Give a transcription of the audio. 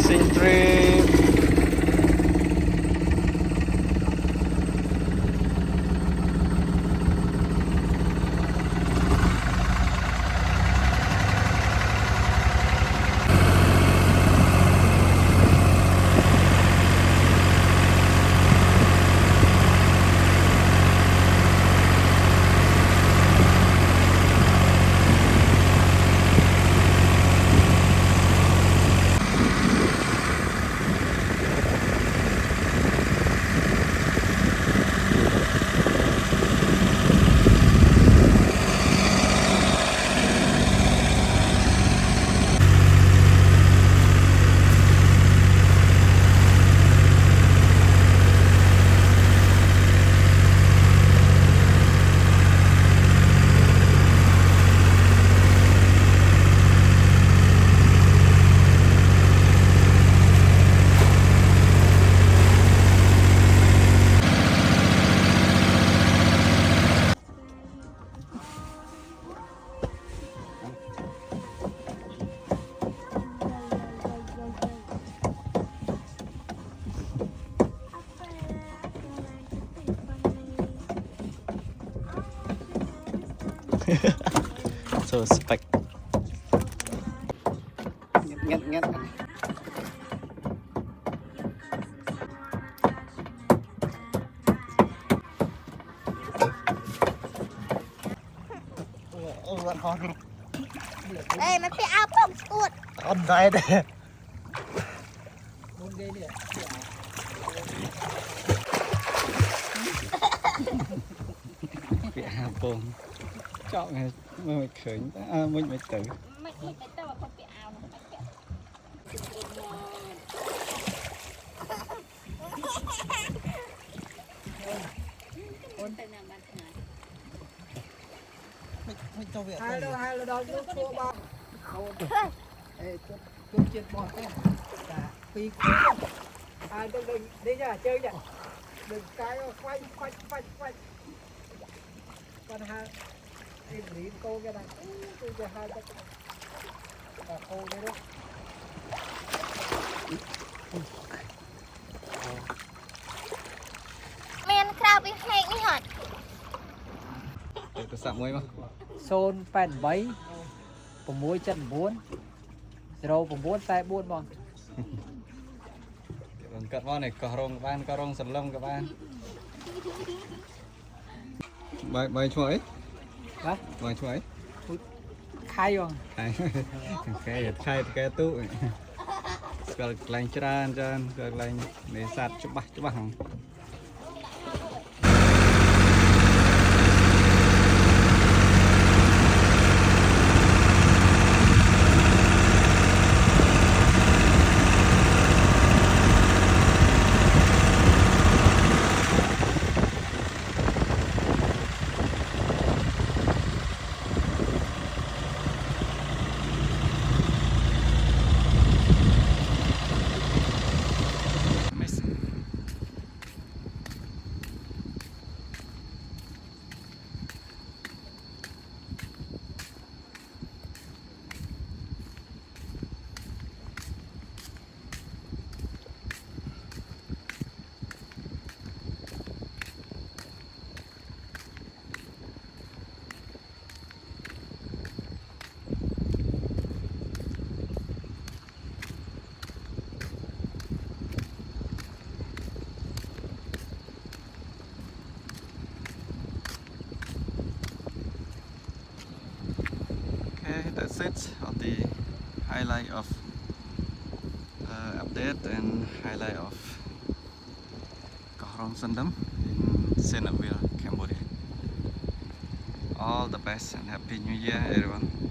relaxing trip. So spec. Ngắt. Ê, mày phải áo bông tuột. On đây đây. Bị hà bông. Chọn này mình khởi mình tử. Mày tao mà không bị áo nó mày kẹo. Mình cho việc hai là đó nước chua bao khâu chút chuyện bọt thế phi ai đừng đi ra chơi vậy đừng cái quay con hai em lý cô cái này tôi cho hai cái cô đấy đó Men khao bị hẹn đi hả? Có sạm muối không? xôn phèn bấyผมมุ้ยchân bốn rồiผมbốn tay bốn bằng Cắt vào này cỏ rong sần lông các bạn. Bài chuối. đó Bài chuối. khai bằng Khai cái tụ. Cái lạnh tràn cái lạnh để sạt chụp bằng. That's it on the highlight of update and highlight of Koh Rong Sandam in Sihanoukville, Cambodia. All the best and happy new year everyone.